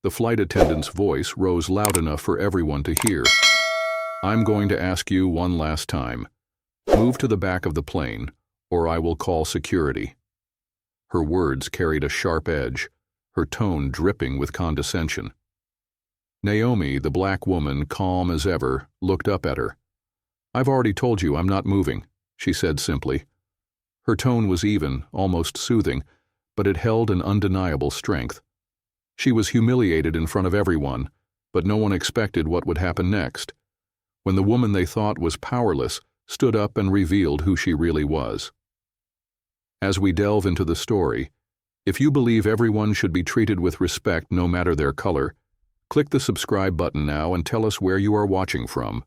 The flight attendant's voice rose loud enough for everyone to hear. "I'm going to ask you one last time. Move to the back of the plane, or I will call security." Her words carried a sharp edge, her tone dripping with condescension. Naomi, the black woman, calm as ever, looked up at her. "I've already told you I'm not moving," she said simply. Her tone was even, almost soothing, but it held an undeniable strength. She was humiliated in front of everyone, but no one expected what would happen next, when the woman they thought was powerless stood up and revealed who she really was. As we delve into the story, if you believe everyone should be treated with respect no matter their color, click the subscribe button now and tell us where you are watching from.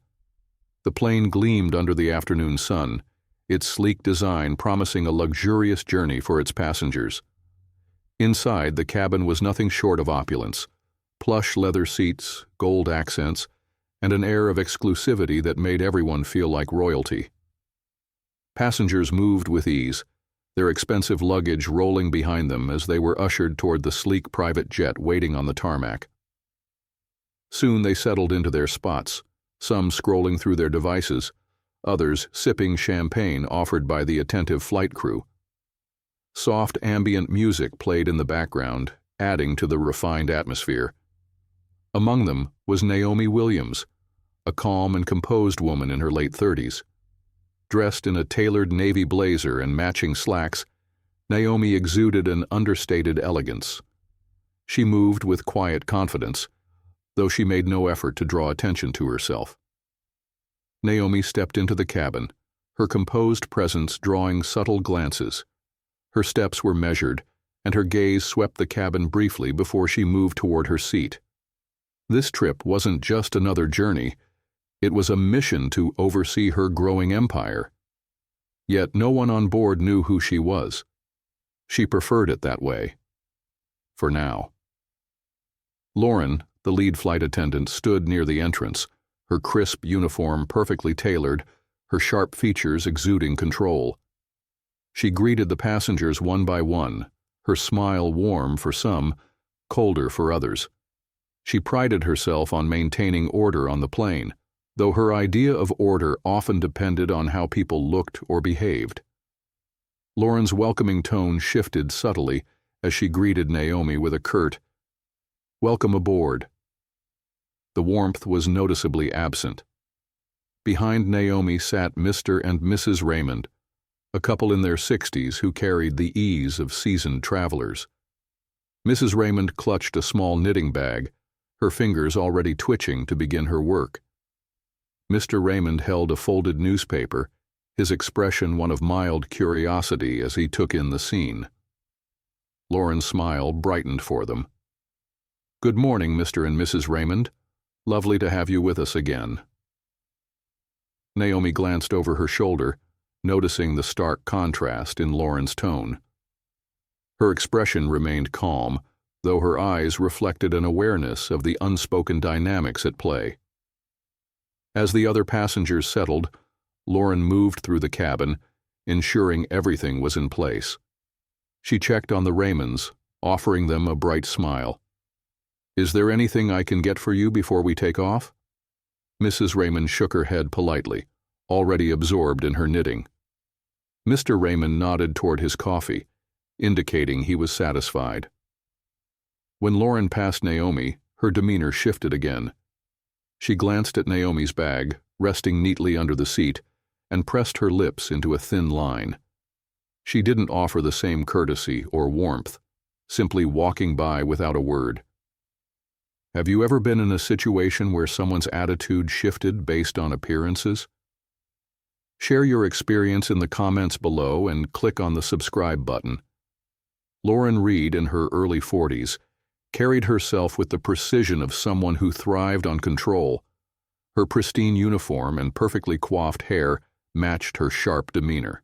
The plane gleamed under the afternoon sun, its sleek design promising a luxurious journey for its passengers. Inside, the cabin was nothing short of opulence: plush leather seats, gold accents, and an air of exclusivity that made everyone feel like royalty. Passengers moved with ease, their expensive luggage rolling behind them as they were ushered toward the sleek private jet waiting on the tarmac. Soon they settled into their spots, some scrolling through their devices, others sipping champagne offered by the attentive flight crew. Soft ambient music played in the background, adding to the refined atmosphere. Among them was Naomi Williams, a calm and composed woman in her late 30s. Dressed in a tailored navy blazer and matching slacks, Naomi exuded an understated elegance. She moved with quiet confidence, though she made no effort to draw attention to herself. Naomi stepped into the cabin, her composed presence drawing subtle glances. Her steps were measured, and her gaze swept the cabin briefly before she moved toward her seat. This trip wasn't just another journey, it was a mission to oversee her growing empire. Yet no one on board knew who she was. She preferred it that way. For now. Lauren, the lead flight attendant, stood near the entrance, her crisp uniform perfectly tailored, her sharp features exuding control. She greeted the passengers one by one, her smile warm for some, colder for others. She prided herself on maintaining order on the plane, though her idea of order often depended on how people looked or behaved. Lauren's welcoming tone shifted subtly as she greeted Naomi with a curt, "Welcome aboard." The warmth was noticeably absent. Behind Naomi sat Mr. and Mrs. Raymond, a couple in their 60s who carried the ease of seasoned travelers. Mrs. Raymond clutched a small knitting bag, her fingers already twitching to begin her work. Mr. Raymond held a folded newspaper, his expression one of mild curiosity as he took in the scene. Lauren's smile brightened for them. "Good morning, Mr. and Mrs. Raymond. Lovely to have you with us again." Naomi glanced over her shoulder, noticing the stark contrast in Lauren's tone. Her expression remained calm, though her eyes reflected an awareness of the unspoken dynamics at play. As the other passengers settled, Lauren moved through the cabin, ensuring everything was in place. She checked on the Raymonds, offering them a bright smile. "Is there anything I can get for you before we take off?" Mrs. Raymond shook her head politely, already absorbed in her knitting. Mr. Raymond nodded toward his coffee, indicating he was satisfied. When Lauren passed Naomi, her demeanor shifted again. She glanced at Naomi's bag, resting neatly under the seat, and pressed her lips into a thin line. She didn't offer the same courtesy or warmth, simply walking by without a word. Have you ever been in a situation where someone's attitude shifted based on appearances? Share your experience in the comments below and click on the subscribe button. Lauren Reed, in her early 40s, carried herself with the precision of someone who thrived on control. Her pristine uniform and perfectly coiffed hair matched her sharp demeanor.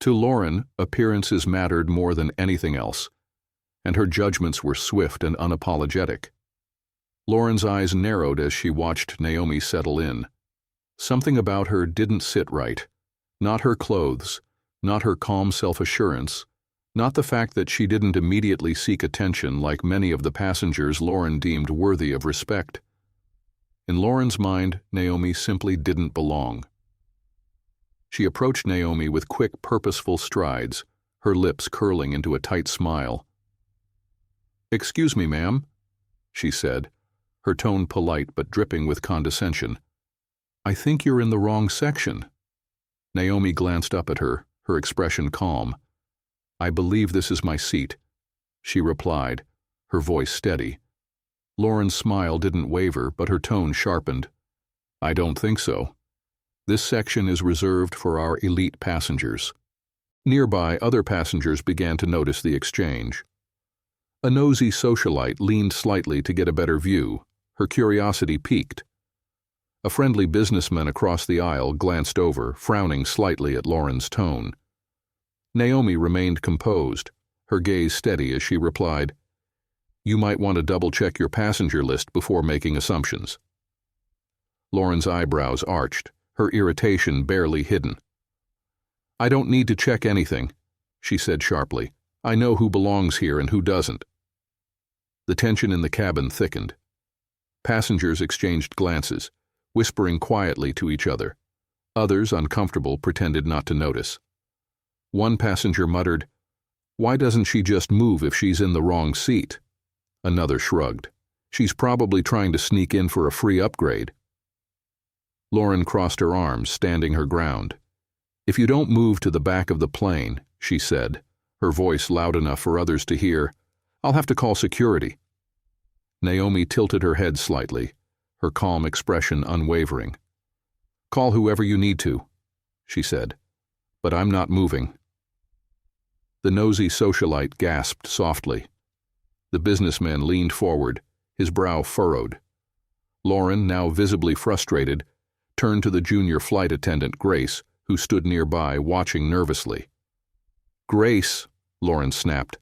To Lauren, appearances mattered more than anything else, and her judgments were swift and unapologetic. Lauren's eyes narrowed as she watched Naomi settle in. Something about her didn't sit right. Not her clothes, not her calm self-assurance, Not the fact that she didn't immediately seek attention like many of the passengers Lauren deemed worthy of respect. In Lauren's mind, Naomi simply didn't belong. She approached Naomi with quick, purposeful strides, her lips curling into a tight smile. "Excuse me, ma'am," she said, her tone polite but dripping with condescension. "I think you're in the wrong section." Naomi glanced up at her, her expression calm. "I believe this is my seat," she replied, her voice steady. Lauren's smile didn't waver, but her tone sharpened. "I don't think so. This section is reserved for our elite passengers." Nearby, other passengers began to notice the exchange. A nosy socialite leaned slightly to get a better view, her curiosity piqued. A friendly businessman across the aisle glanced over, frowning slightly at Lauren's tone. Naomi remained composed, her gaze steady as she replied, "You might want to double-check your passenger list before making assumptions." Lauren's eyebrows arched, her irritation barely hidden. "I don't need to check anything," she said sharply. "I know who belongs here and who doesn't." The tension in the cabin thickened. Passengers exchanged glances, whispering quietly to each other. Others, uncomfortable, pretended not to notice. One passenger muttered, "Why doesn't she just move if she's in the wrong seat?" Another shrugged. "She's probably trying to sneak in for a free upgrade." Lauren crossed her arms, standing her ground. "If you don't move to the back of the plane," she said, her voice loud enough for others to hear, "I'll have to call security." Naomi tilted her head slightly, her calm expression unwavering. "Call whoever you need to," she said, "but I'm not moving." The nosy socialite gasped softly. The businessman leaned forward, his brow furrowed. Lauren, now visibly frustrated, turned to the junior flight attendant, Grace, who stood nearby, watching nervously. "Grace," Lauren snapped,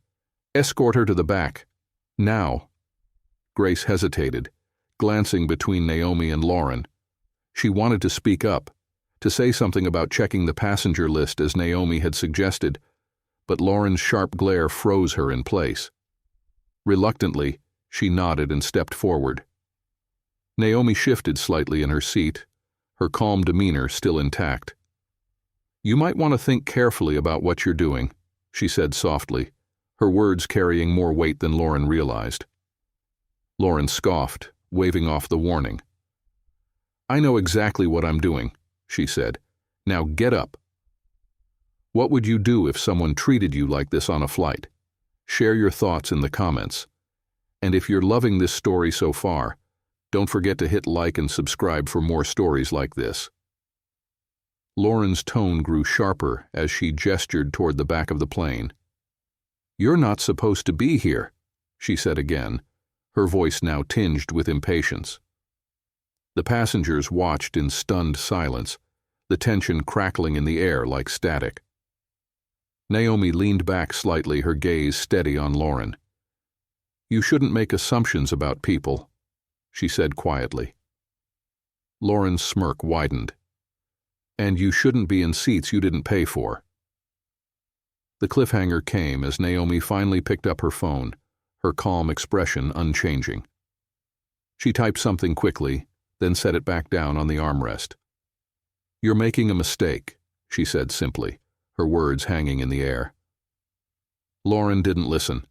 "escort her to the back. Now." Grace hesitated, glancing between Naomi and Lauren. She wanted to speak up, to say something about checking the passenger list as Naomi had suggested, but Lauren's sharp glare froze her in place. Reluctantly, she nodded and stepped forward. Naomi shifted slightly in her seat, her calm demeanor still intact. "You might want to think carefully about what you're doing," she said softly, her words carrying more weight than Lauren realized. Lauren scoffed, waving off the warning. "I know exactly what I'm doing," she said. "Now get up." What would you do if someone treated you like this on a flight? Share your thoughts in the comments. And if you're loving this story so far, don't forget to hit like and subscribe for more stories like this. Lauren's tone grew sharper as she gestured toward the back of the plane. "You're not supposed to be here," she said again, her voice now tinged with impatience. The passengers watched in stunned silence, the tension crackling in the air like static. Naomi leaned back slightly, her gaze steady on Lauren. "You shouldn't make assumptions about people," she said quietly. Lauren's smirk widened. "And you shouldn't be in seats you didn't pay for." The cliffhanger came as Naomi finally picked up her phone, her calm expression unchanging. She typed something quickly, then set it back down on the armrest. "You're making a mistake," she said simply, her words hanging in the air. Lauren didn't listen.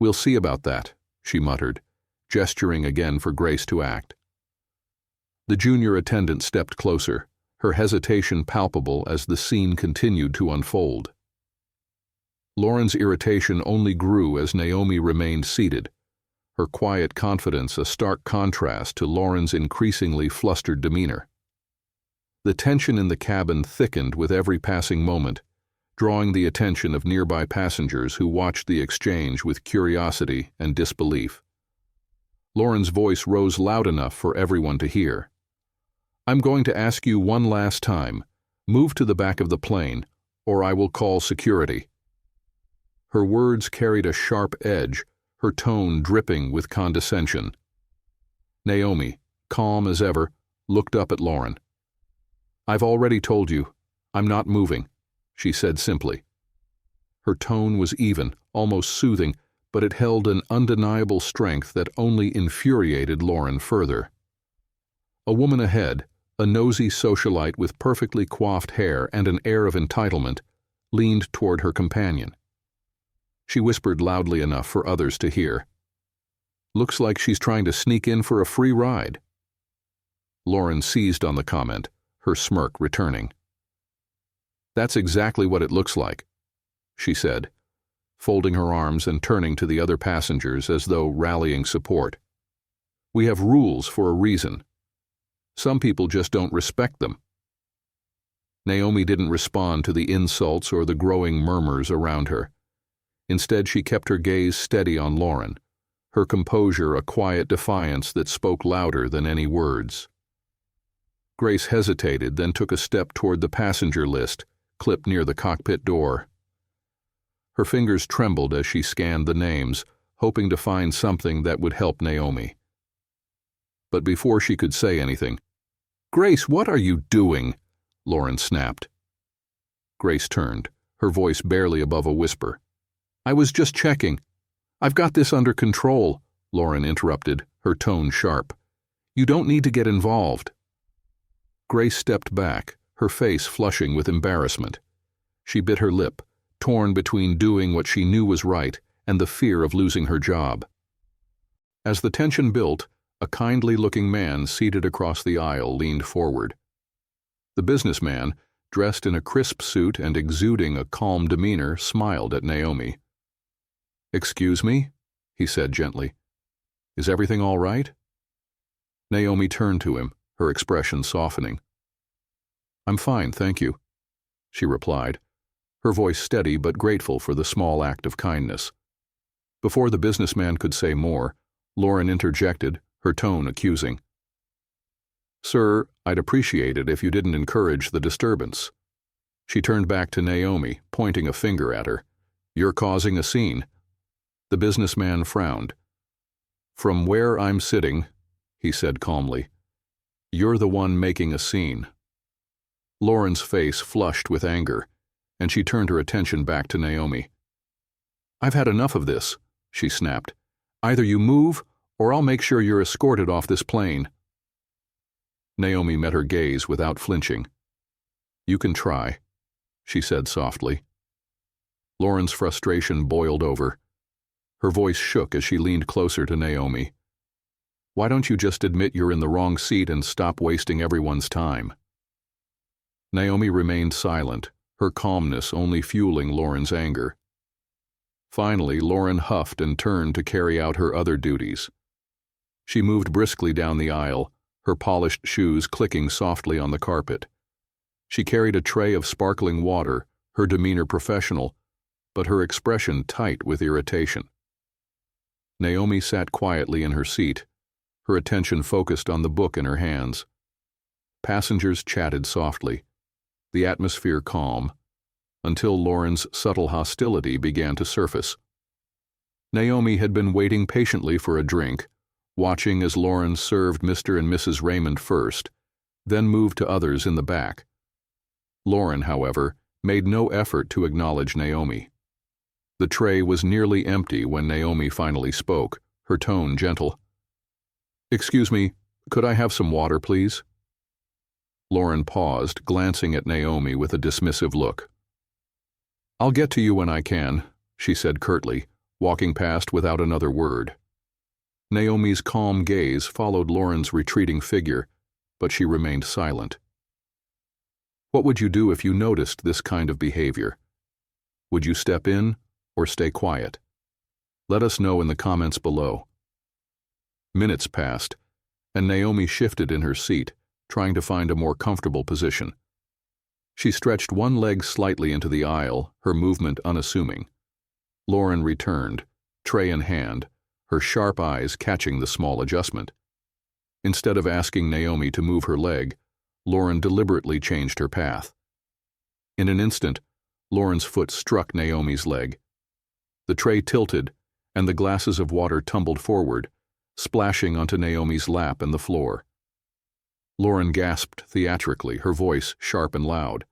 "We'll see about that," she muttered, gesturing again for Grace to act. The junior attendant stepped closer, her hesitation palpable as the scene continued to unfold. Lauren's irritation only grew as Naomi remained seated, her quiet confidence a stark contrast to Lauren's increasingly flustered demeanor. The tension in the cabin thickened with every passing moment, drawing the attention of nearby passengers who watched the exchange with curiosity and disbelief. Lauren's voice rose loud enough for everyone to hear. "I'm going to ask you one last time. Move to the back of the plane, or I will call security." Her words carried a sharp edge, her tone dripping with condescension. Naomi, calm as ever, looked up at Lauren. "I've already told you, I'm not moving," she said simply. Her tone was even, almost soothing, but it held an undeniable strength that only infuriated Lauren further. A woman ahead, a nosy socialite with perfectly coiffed hair and an air of entitlement, leaned toward her companion. She whispered loudly enough for others to hear. "Looks like she's trying to sneak in for a free ride." Lauren seized on the comment, her smirk returning. "That's exactly what it looks like," she said, folding her arms and turning to the other passengers as though rallying support. "We have rules for a reason. Some people just don't respect them." Naomi didn't respond to the insults or the growing murmurs around her. Instead, she kept her gaze steady on Lauren, her composure a quiet defiance that spoke louder than any words. Grace hesitated, then took a step toward the passenger list, clipped near the cockpit door. Her fingers trembled as she scanned the names, hoping to find something that would help Naomi. But before she could say anything, "Grace, what are you doing?" Lauren snapped. Grace turned, her voice barely above a whisper. "I was just checking. I've got this under control," Lauren interrupted, her tone sharp. "You don't need to get involved." Grace stepped back, her face flushing with embarrassment. She bit her lip, torn between doing what she knew was right and the fear of losing her job. As the tension built, a kindly-looking man seated across the aisle leaned forward. The businessman, dressed in a crisp suit and exuding a calm demeanor, smiled at Naomi. "Excuse me?" he said gently. "Is everything all right?" Naomi turned to him, her expression softening. "I'm fine, thank you," she replied, her voice steady but grateful for the small act of kindness. Before the businessman could say more, Lauren interjected, her tone accusing. "Sir, I'd appreciate it if you didn't encourage the disturbance." She turned back to Naomi, pointing a finger at her. "You're causing a scene." The businessman frowned. "From where I'm sitting," he said calmly, "you're the one making a scene." Lauren's face flushed with anger, and she turned her attention back to Naomi. "I've had enough of this," she snapped. "Either you move, or I'll make sure you're escorted off this plane." Naomi met her gaze without flinching. "You can try," she said softly. Lauren's frustration boiled over. Her voice shook as she leaned closer to Naomi. "Why don't you just admit you're in the wrong seat and stop wasting everyone's time?" Naomi remained silent, her calmness only fueling Lauren's anger. Finally, Lauren huffed and turned to carry out her other duties. She moved briskly down the aisle, her polished shoes clicking softly on the carpet. She carried a tray of sparkling water, her demeanor professional, but her expression tight with irritation. Naomi sat quietly in her seat, her attention focused on the book in her hands. Passengers chatted softly, the atmosphere calm, until Lauren's subtle hostility began to surface. Naomi had been waiting patiently for a drink, watching as Lauren served Mr. and Mrs. Raymond first, then moved to others in the back. Lauren, however, made no effort to acknowledge Naomi. The tray was nearly empty when Naomi finally spoke, her tone gentle. "Excuse me, could I have some water, please?" Lauren paused, glancing at Naomi with a dismissive look. "I'll get to you when I can," she said curtly, walking past without another word. Naomi's calm gaze followed Lauren's retreating figure, but she remained silent. What would you do if you noticed this kind of behavior? Would you step in or stay quiet? Let us know in the comments below. Minutes passed, and Naomi shifted in her seat, trying to find a more comfortable position. She stretched one leg slightly into the aisle, her movement unassuming. Lauren returned, tray in hand, her sharp eyes catching the small adjustment. Instead of asking Naomi to move her leg, Lauren deliberately changed her path. In an instant, Lauren's foot struck Naomi's leg. The tray tilted, and the glasses of water tumbled forward, splashing onto Naomi's lap and the floor. Lauren gasped theatrically, her voice sharp and loud.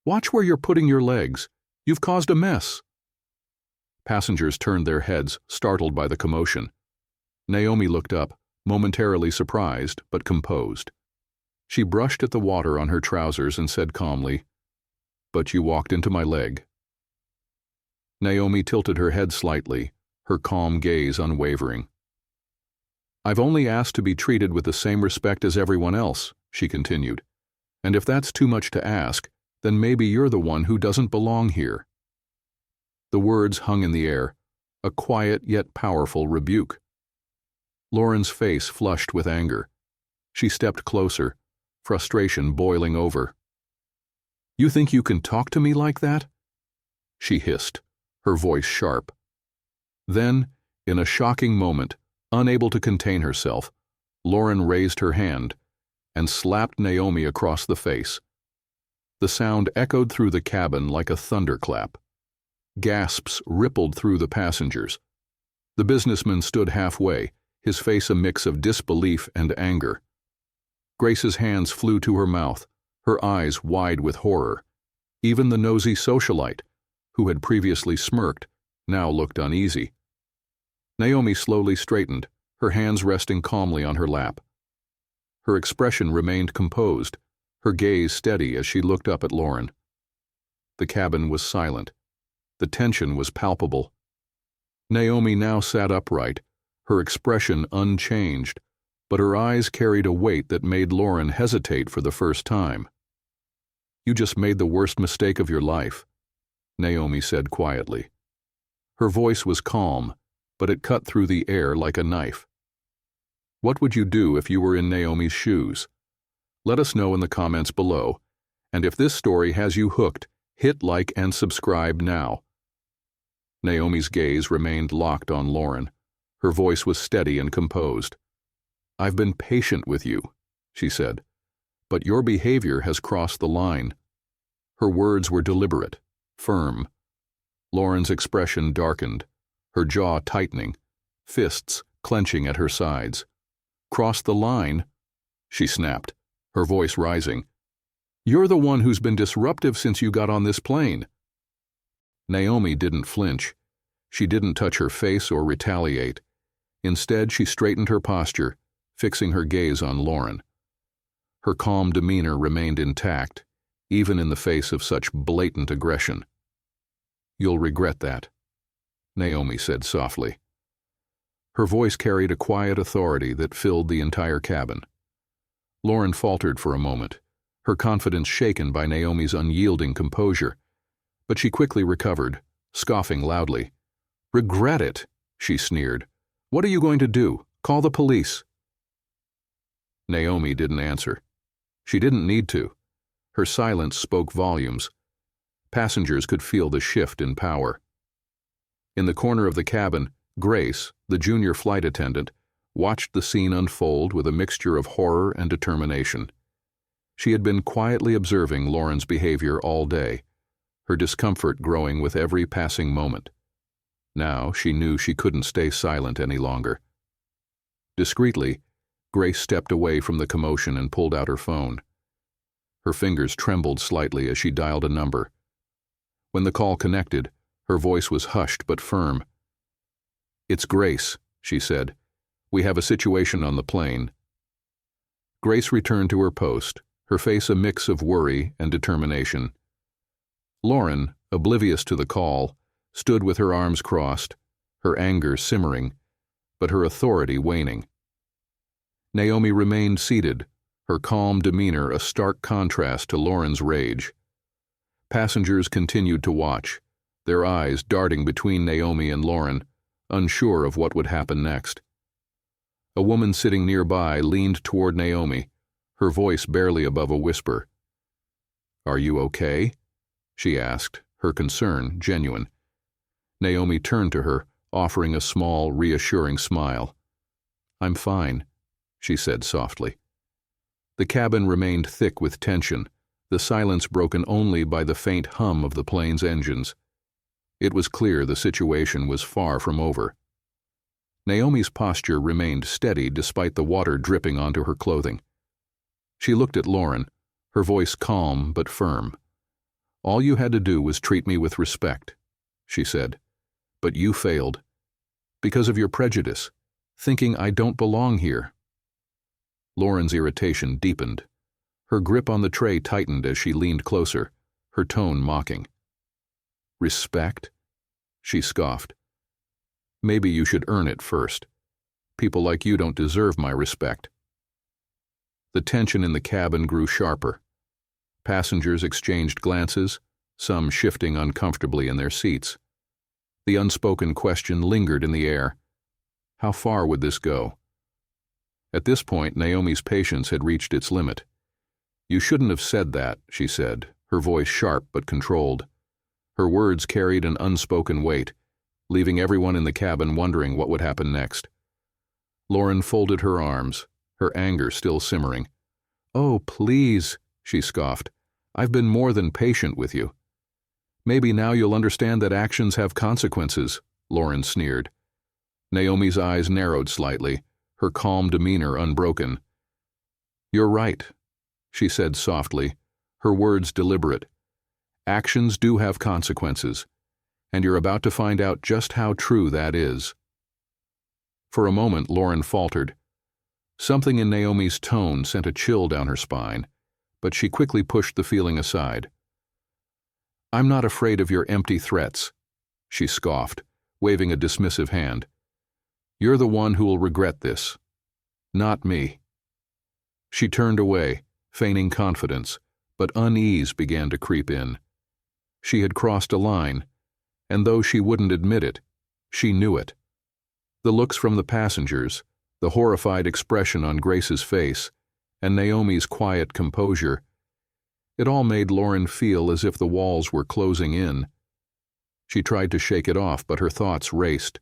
"Watch where you're putting your legs. You've caused a mess." Passengers turned their heads, startled by the commotion. Naomi looked up, momentarily surprised but composed. She brushed at the water on her trousers and said calmly, "But you walked into my leg." Naomi tilted her head slightly, her calm gaze unwavering. "I've only asked to be treated with the same respect as everyone else," she continued. "And if that's too much to ask, then maybe you're the one who doesn't belong here." The words hung in the air, a quiet yet powerful rebuke. Lauren's face flushed with anger. She stepped closer, frustration boiling over. "You think you can talk to me like that?" she hissed, her voice sharp. Then, in a shocking moment, unable to contain herself, Lauren raised her hand and slapped Naomi across the face. The sound echoed through the cabin like a thunderclap. Gasps rippled through the passengers. The businessman stood halfway, his face a mix of disbelief and anger. Grace's hands flew to her mouth, her eyes wide with horror. Even the nosy socialite, who had previously smirked, now looked uneasy. Naomi slowly straightened, her hands resting calmly on her lap. Her expression remained composed, her gaze steady as she looked up at Lauren. The cabin was silent. The tension was palpable. Naomi now sat upright, her expression unchanged, but her eyes carried a weight that made Lauren hesitate for the first time. "You just made the worst mistake of your life," Naomi said quietly. Her voice was calm, but it cut through the air like a knife. What would you do if you were in Naomi's shoes? Let us know in the comments below, and if this story has you hooked, hit like and subscribe now. Naomi's gaze remained locked on Lauren. Her voice was steady and composed. "I've been patient with you," she said, "but your behavior has crossed the line." Her words were deliberate, firm. Lauren's expression darkened, her jaw tightening, fists clenching at her sides. "Crossed the line?" she snapped, her voice rising. "You're the one who's been disruptive since you got on this plane." Naomi didn't flinch. She didn't touch her face or retaliate. Instead, she straightened her posture, fixing her gaze on Lauren. Her calm demeanor remained intact, even in the face of such blatant aggression. "You'll regret that," Naomi said softly. Her voice carried a quiet authority that filled the entire cabin. Lauren faltered for a moment, her confidence shaken by Naomi's unyielding composure, but she quickly recovered, scoffing loudly. "Regret it," she sneered. "What are you going to do? Call the police?" Naomi didn't answer. She didn't need to. Her silence spoke volumes. Passengers could feel the shift in power. In the corner of the cabin, Grace, the junior flight attendant, watched the scene unfold with a mixture of horror and determination. She had been quietly observing Lauren's behavior all day, her discomfort growing with every passing moment. Now she knew she couldn't stay silent any longer. Discreetly, Grace stepped away from the commotion and pulled out her phone. Her fingers trembled slightly as she dialed a number. When the call connected, her voice was hushed but firm. "It's Grace," she said. "We have a situation on the plane." Grace returned to her post, her face a mix of worry and determination. Lauren, oblivious to the call, stood with her arms crossed, her anger simmering, but her authority waning. Naomi remained seated, her calm demeanor a stark contrast to Lauren's rage. Passengers continued to watch, their eyes darting between Naomi and Lauren, unsure of what would happen next. A woman sitting nearby leaned toward Naomi, her voice barely above a whisper. "Are you okay?" she asked, her concern genuine. Naomi turned to her, offering a small, reassuring smile. "I'm fine," she said softly. The cabin remained thick with tension, the silence broken only by the faint hum of the plane's engines. It was clear the situation was far from over. Naomi's posture remained steady despite the water dripping onto her clothing. She looked at Lauren, her voice calm but firm. "All you had to do was treat me with respect," she said. But you failed. Because of your prejudice, thinking I don't belong here. Lauren's irritation deepened. Her grip on the tray tightened as she leaned closer, her tone mocking. Respect? She scoffed. Maybe you should earn it first. People like you don't deserve my respect. The tension in the cabin grew sharper. Passengers exchanged glances, some shifting uncomfortably in their seats. The unspoken question lingered in the air. How far would this go? At this point, Naomi's patience had reached its limit. You shouldn't have said that, she said, her voice sharp but controlled. Her words carried an unspoken weight, leaving everyone in the cabin wondering what would happen next. Lauren folded her arms, her anger still simmering. Oh, please, she scoffed. I've been more than patient with you. Maybe now you'll understand that actions have consequences, Lauren sneered. Naomi's eyes narrowed slightly, her calm demeanor unbroken. You're right, she said softly, her words deliberate. Actions do have consequences, and you're about to find out just how true that is. For a moment, Lauren faltered. Something in Naomi's tone sent a chill down her spine, but she quickly pushed the feeling aside. I'm not afraid of your empty threats, she scoffed, waving a dismissive hand. You're the one who will regret this, not me. She turned away, feigning confidence, but unease began to creep in. She had crossed a line, and though she wouldn't admit it, she knew it. The looks from the passengers, the horrified expression on Grace's face, and Naomi's quiet composure, it all made Lauren feel as if the walls were closing in. She tried to shake it off, but her thoughts raced.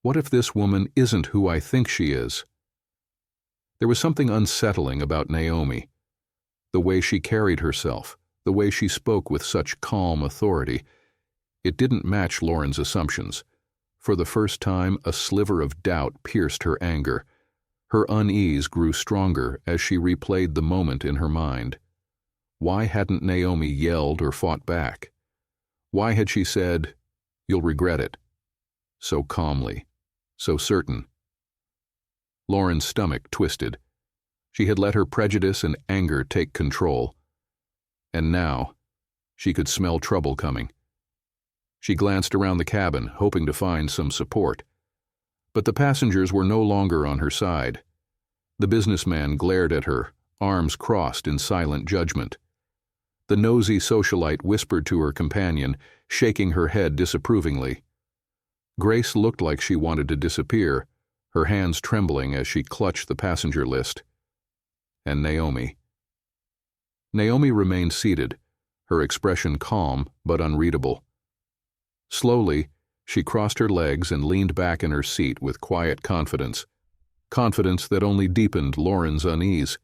What if this woman isn't who I think she is? There was something unsettling about Naomi. The way she carried herself, the way she spoke with such calm authority. It didn't match Lauren's assumptions. For the first time, a sliver of doubt pierced her anger. Her unease grew stronger as she replayed the moment in her mind. Why hadn't Naomi yelled or fought back? Why had she said, "You'll regret it," so calmly, so certain? Lauren's stomach twisted. She had let her prejudice and anger take control. And now, she could smell trouble coming. She glanced around the cabin, hoping to find some support. But the passengers were no longer on her side. The businessman glared at her, arms crossed in silent judgment. The nosy socialite whispered to her companion, shaking her head disapprovingly. Grace looked like she wanted to disappear, her hands trembling as she clutched the passenger list. And Naomi. Naomi remained seated, her expression calm but unreadable. Slowly, she crossed her legs and leaned back in her seat with quiet confidence that only deepened Lauren's unease.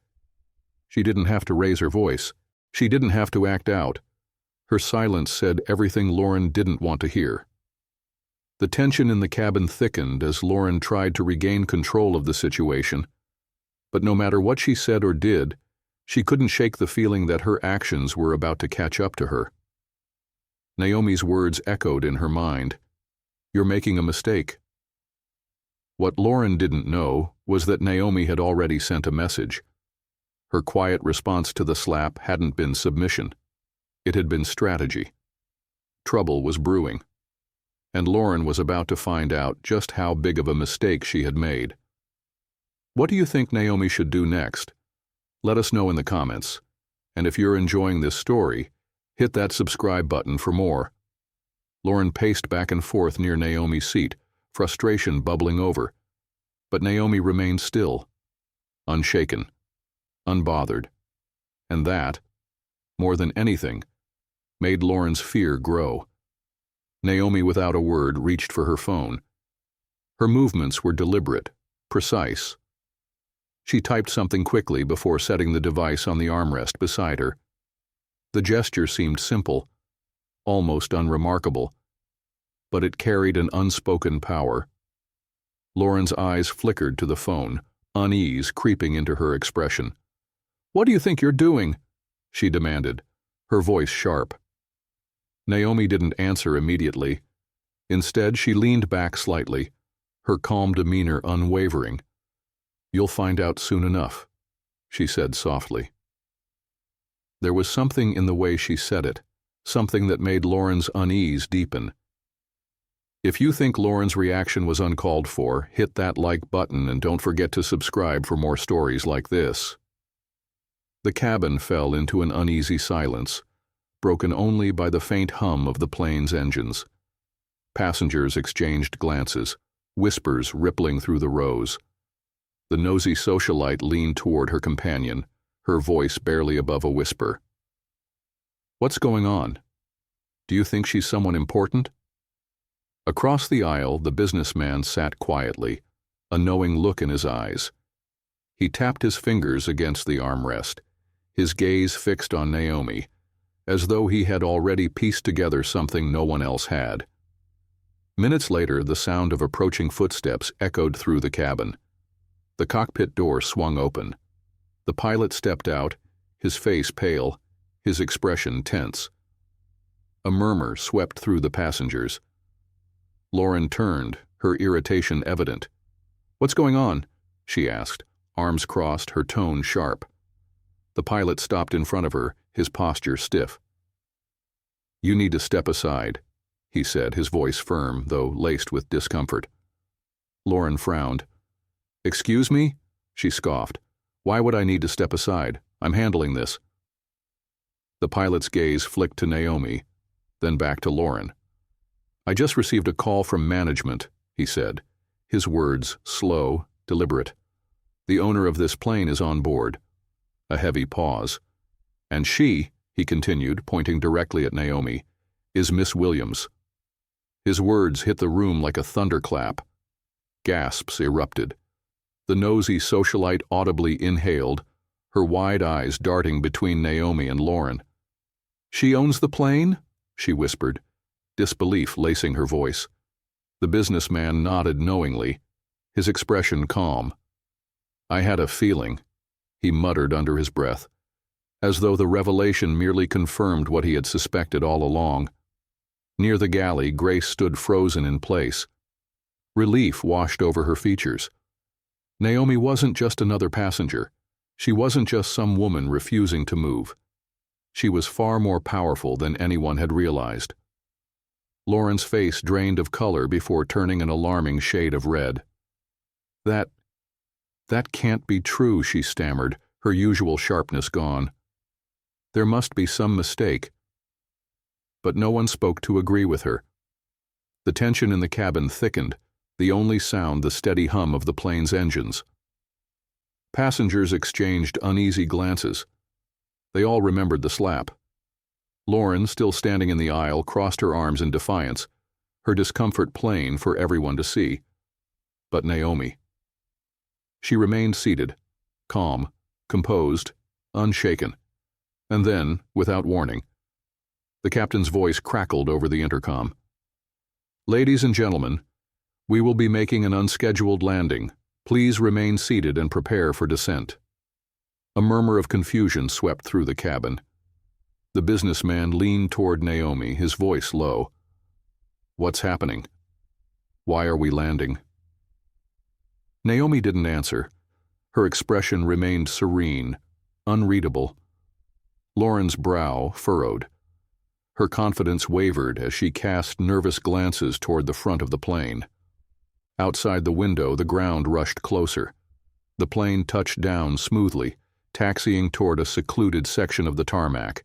She didn't have to raise her voice. She didn't have to act out. Her silence said everything Lauren didn't want to hear. The tension in the cabin thickened as Lauren tried to regain control of the situation. But no matter what she said or did, she couldn't shake the feeling that her actions were about to catch up to her. Naomi's words echoed in her mind. You're making a mistake. What Lauren didn't know was that Naomi had already sent a message. Her quiet response to the slap hadn't been submission. It had been strategy. Trouble was brewing. And Lauren was about to find out just how big of a mistake she had made. What do you think Naomi should do next? Let us know in the comments. And if you're enjoying this story, hit that subscribe button for more. Lauren paced back and forth near Naomi's seat, frustration bubbling over. But Naomi remained still, unshaken, unbothered. And that, more than anything, made Lauren's fear grow. Naomi, without a word, reached for her phone. Her movements were deliberate, precise. She typed something quickly before setting the device on the armrest beside her. The gesture seemed simple, almost unremarkable, but it carried an unspoken power. Lauren's eyes flickered to the phone, unease creeping into her expression. "What do you think you're doing?" she demanded, her voice sharp. Naomi didn't answer immediately. Instead, she leaned back slightly, her calm demeanor unwavering. "You'll find out soon enough," she said softly. There was something in the way she said it, something that made Lauren's unease deepen. If you think Lauren's reaction was uncalled for, hit that like button and don't forget to subscribe for more stories like this. The cabin fell into an uneasy silence, broken only by the faint hum of the plane's engines. Passengers exchanged glances, whispers rippling through the rows. The nosy socialite leaned toward her companion, her voice barely above a whisper. "What's going on? Do you think she's someone important?" Across the aisle, the businessman sat quietly, a knowing look in his eyes. He tapped his fingers against the armrest, his gaze fixed on Naomi, as though he had already pieced together something no one else had. Minutes later, the sound of approaching footsteps echoed through the cabin. The cockpit door swung open. The pilot stepped out, his face pale, his expression tense. A murmur swept through the passengers. Lauren turned, her irritation evident. "What's going on?" she asked, arms crossed, her tone sharp. The pilot stopped in front of her, his posture stiff. "You need to step aside," he said, his voice firm, though laced with discomfort. Lauren frowned. "Excuse me?" she scoffed. "Why would I need to step aside? I'm handling this." The pilot's gaze flicked to Naomi, then back to Lauren. "I just received a call from management," he said, his words slow, deliberate. "The owner of this plane is on board." A heavy pause. "And she," he continued, pointing directly at Naomi, "is Miss Williams." His words hit the room like a thunderclap. Gasps erupted. The nosy socialite audibly inhaled, her wide eyes darting between Naomi and Lauren. "She owns the plane?" she whispered, disbelief lacing her voice. The businessman nodded knowingly, his expression calm. "I had a feeling," he muttered under his breath, as though the revelation merely confirmed what he had suspected all along. Near the galley, Grace stood frozen in place. Relief washed over her features. Naomi wasn't just another passenger. She wasn't just some woman refusing to move. She was far more powerful than anyone had realized. Lauren's face drained of color before turning an alarming shade of red. That can't be true," she stammered, her usual sharpness gone. "There must be some mistake." But no one spoke to agree with her. The tension in the cabin thickened, the only sound the steady hum of the plane's engines. Passengers exchanged uneasy glances. They all remembered the slap. Lauren, still standing in the aisle, crossed her arms in defiance, her discomfort plain for everyone to see. But Naomi. She remained seated, calm, composed, unshaken. And then, without warning, the captain's voice crackled over the intercom. "Ladies and gentlemen, we will be making an unscheduled landing. Please remain seated and prepare for descent." A murmur of confusion swept through the cabin. The businessman leaned toward Naomi, his voice low. "What's happening? Why are we landing?" Naomi didn't answer. Her expression remained serene, unreadable. Lauren's brow furrowed. Her confidence wavered as she cast nervous glances toward the front of the plane. Outside the window, the ground rushed closer. The plane touched down smoothly, taxiing toward a secluded section of the tarmac.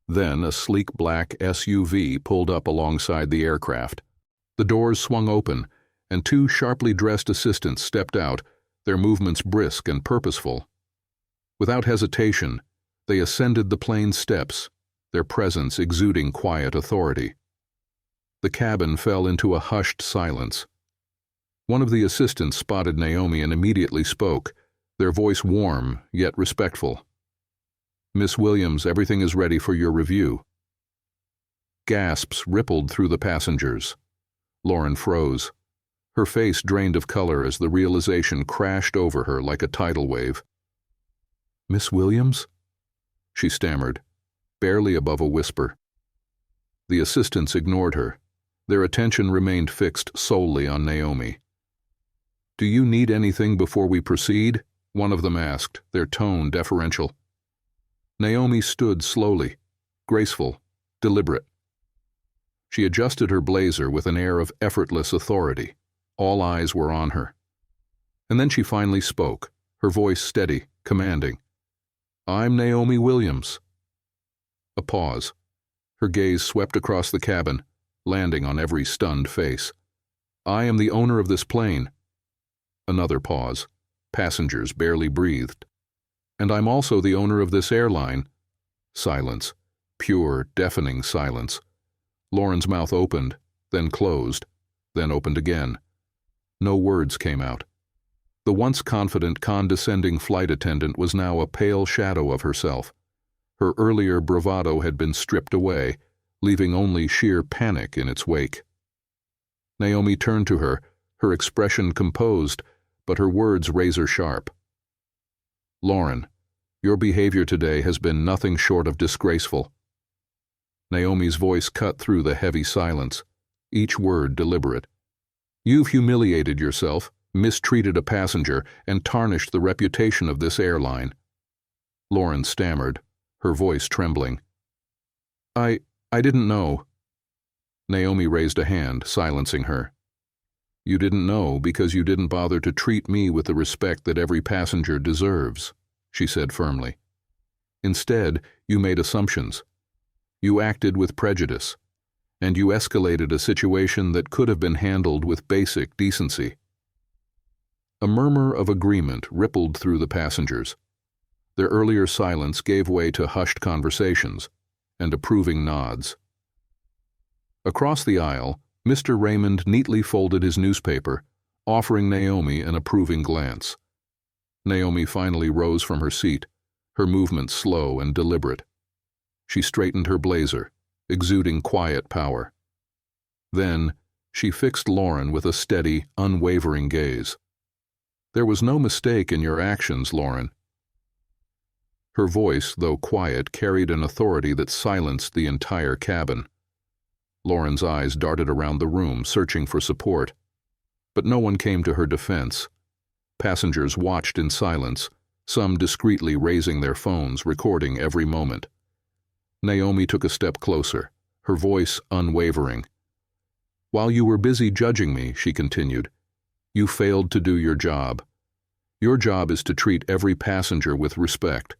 Then a sleek black SUV pulled up alongside the aircraft. The doors swung open, and two sharply dressed assistants stepped out, their movements brisk and purposeful. Without hesitation, they ascended the plane's steps, their presence exuding quiet authority. The cabin fell into a hushed silence. One of the assistants spotted Naomi and immediately spoke, their voice warm yet respectful. "Miss Williams, everything is ready for your review." Gasps rippled through the passengers. Lauren froze. Her face drained of color as the realization crashed over her like a tidal wave. "Miss Williams?" she stammered, barely above a whisper. The assistants ignored her, Their attention remained fixed solely on Naomi. "Do you need anything before we proceed?" one of them asked, their tone deferential. Naomi stood slowly, graceful, deliberate. She adjusted her blazer with an air of effortless authority. All eyes were on her. And then she finally spoke, her voice steady, commanding. "I'm Naomi Williams." A pause. Her gaze swept across the cabin, landing on every stunned face. "I am the owner of this plane." Another pause. Passengers barely breathed. "And I'm also the owner of this airline." Silence. Pure, deafening silence. Lauren's mouth opened, then closed, then opened again. No words came out. The once confident, condescending flight attendant was now a pale shadow of herself. Her earlier bravado had been stripped away, leaving only sheer panic in its wake. Naomi turned to her, her expression composed, but her words razor-sharp. "Lauren, your behavior today has been nothing short of disgraceful." Naomi's voice cut through the heavy silence, each word deliberate. "You've humiliated yourself, mistreated a passenger, and tarnished the reputation of this airline." Lauren stammered, her voice trembling. I didn't know." Naomi raised a hand, silencing her. "You didn't know because you didn't bother to treat me with the respect that every passenger deserves," she said firmly. "Instead, you made assumptions. You acted with prejudice, and you escalated a situation that could have been handled with basic decency." A murmur of agreement rippled through the passengers. Their earlier silence gave way to hushed conversations and approving nods. Across the aisle, Mr. Raymond neatly folded his newspaper, offering Naomi an approving glance. Naomi finally rose from her seat, her movements slow and deliberate. She straightened her blazer, exuding quiet power. Then, she fixed Lauren with a steady, unwavering gaze. "There was no mistake in your actions, Lauren." Her voice, though quiet, carried an authority that silenced the entire cabin. Lauren's eyes darted around the room, searching for support. But no one came to her defense. Passengers watched in silence, some discreetly raising their phones, recording every moment. Naomi took a step closer, her voice unwavering. "While you were busy judging me," she continued, "you failed to do your job. Your job is to treat every passenger with respect,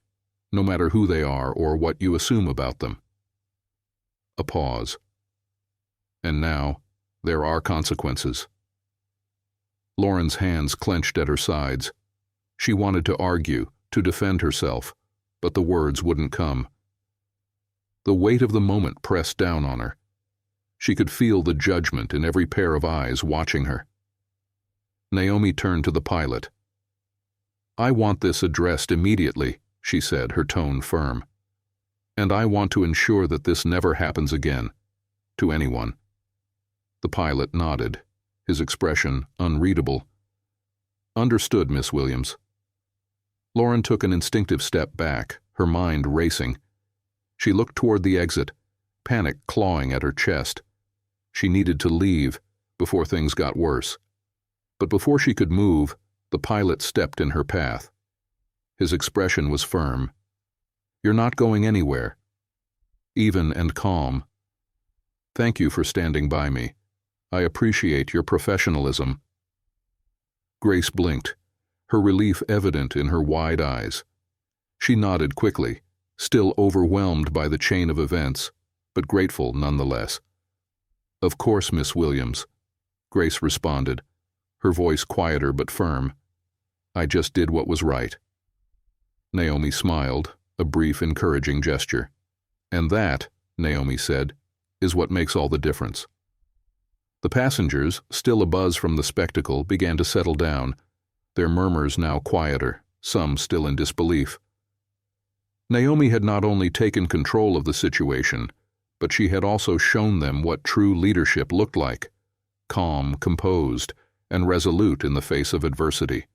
no matter who they are or what you assume about them." A pause. "And now, there are consequences." Lauren's hands clenched at her sides. She wanted to argue, to defend herself, but the words wouldn't come. The weight of the moment pressed down on her. She could feel the judgment in every pair of eyes watching her. Naomi turned to the pilot. "I want this addressed immediately," she said, her tone firm. "And I want to ensure that this never happens again, to anyone." The pilot nodded, his expression unreadable. "Understood, Miss Williams." Lauren took an instinctive step back, her mind racing. She looked toward the exit, panic clawing at her chest. She needed to leave before things got worse. But before she could move, the pilot stepped in her path. His expression was firm. "You're not going anywhere." Even and calm. "Thank you for standing by me. I appreciate your professionalism." Grace blinked, her relief evident in her wide eyes. She nodded quickly, still overwhelmed by the chain of events, but grateful nonetheless. "Of course, Miss Williams," Grace responded, her voice quieter but firm. "I just did what was right." Naomi smiled, a brief encouraging gesture. "And that," Naomi said, "is what makes all the difference." The passengers, still abuzz from the spectacle, began to settle down, their murmurs now quieter, some still in disbelief. Naomi had not only taken control of the situation, but she had also shown them what true leadership looked like: calm, composed, and resolute in the face of adversity.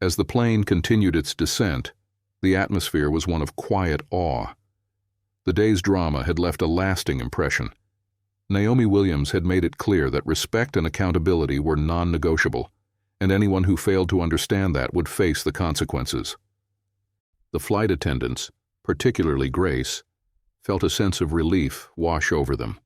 As the plane continued its descent, the atmosphere was one of quiet awe. The day's drama had left a lasting impression. Naomi Williams had made it clear that respect and accountability were non-negotiable, and anyone who failed to understand that would face the consequences. The flight attendants, particularly Grace, felt a sense of relief wash over them.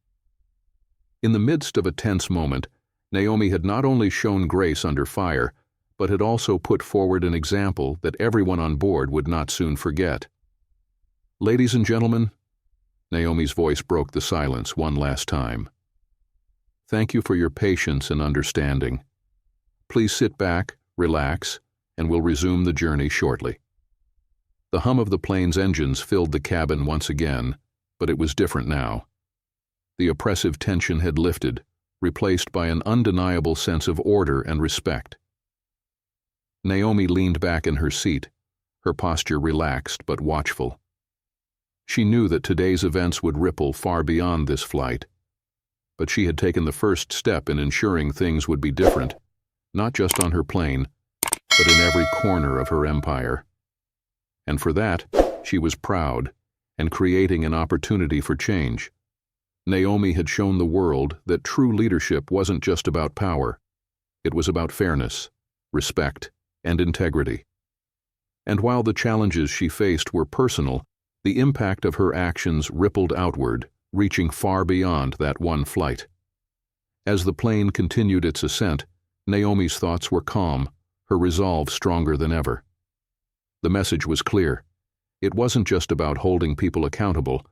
In the midst of a tense moment, Naomi had not only shown Grace under fire, but had also put forward an example that everyone on board would not soon forget. "Ladies and gentlemen," Naomi's voice broke the silence one last time. "Thank you for your patience and understanding. Please sit back, relax, and we'll resume the journey shortly." The hum of the plane's engines filled the cabin once again, but it was different now. The oppressive tension had lifted, replaced by an undeniable sense of order and respect. Naomi leaned back in her seat, her posture relaxed but watchful. She knew that today's events would ripple far beyond this flight, but she had taken the first step in ensuring things would be different, not just on her plane, but in every corner of her empire. And for that, she was proud and creating an opportunity for change. Naomi had shown the world that true leadership wasn't just about power. It was about fairness, respect, and integrity. And while the challenges she faced were personal, the impact of her actions rippled outward, reaching far beyond that one flight. As the plane continued its ascent, Naomi's thoughts were calm, her resolve stronger than ever. The message was clear. It wasn't just about holding people accountable.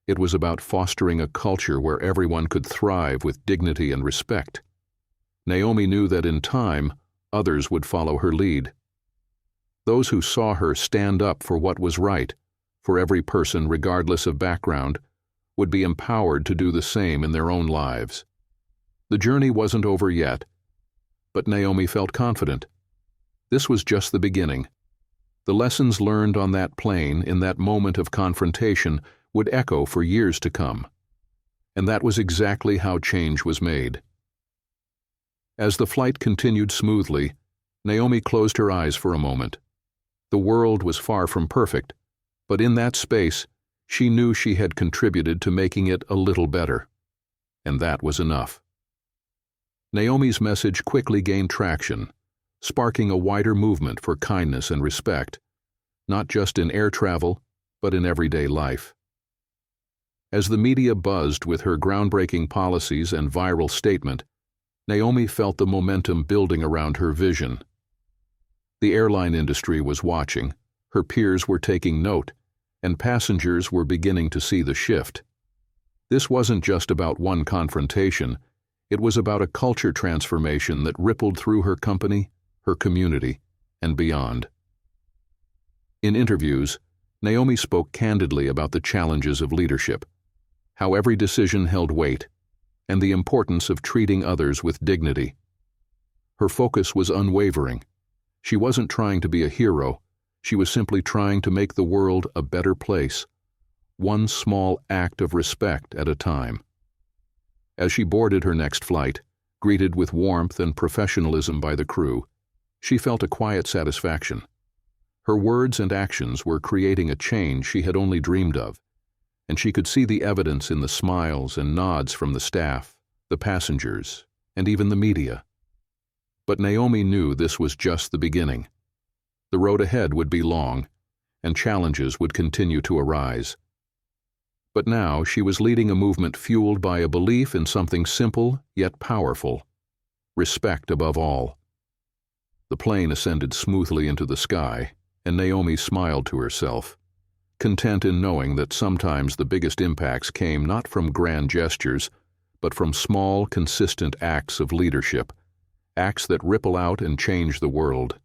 It was about fostering a culture where everyone could thrive with dignity and respect. Naomi knew that in time, others would follow her lead. Those who saw her stand up for what was right, for every person regardless of background, would be empowered to do the same in their own lives. The journey wasn't over yet, but Naomi felt confident. This was just the beginning. The lessons learned on that plane in that moment of confrontation would echo for years to come. And that was exactly how change was made. As the flight continued smoothly, Naomi closed her eyes for a moment. The world was far from perfect, but in that space, she knew she had contributed to making it a little better. And that was enough. Naomi's message quickly gained traction, sparking a wider movement for kindness and respect, not just in air travel, but in everyday life. As the media buzzed with her groundbreaking policies and viral statement, Naomi felt the momentum building around her vision. The airline industry was watching, her peers were taking note, and passengers were beginning to see the shift. This wasn't just about one confrontation, it was about a culture transformation that rippled through her company, her community, and beyond. In interviews, Naomi spoke candidly about the challenges of leadership, how every decision held weight, and the importance of treating others with dignity. Her focus was unwavering. She wasn't trying to be a hero, she was simply trying to make the world a better place, one small act of respect at a time. As she boarded her next flight, greeted with warmth and professionalism by the crew, she felt a quiet satisfaction. Her words and actions were creating a change she had only dreamed of, and she could see the evidence in the smiles and nods from the staff, the passengers, and even the media. But Naomi knew this was just the beginning. The road ahead would be long, and challenges would continue to arise. But now she was leading a movement fueled by a belief in something simple yet powerful: respect above all. The plane ascended smoothly into the sky, and Naomi smiled to herself, content in knowing that sometimes the biggest impacts came not from grand gestures, but from small, consistent acts of leadership, acts that ripple out and change the world.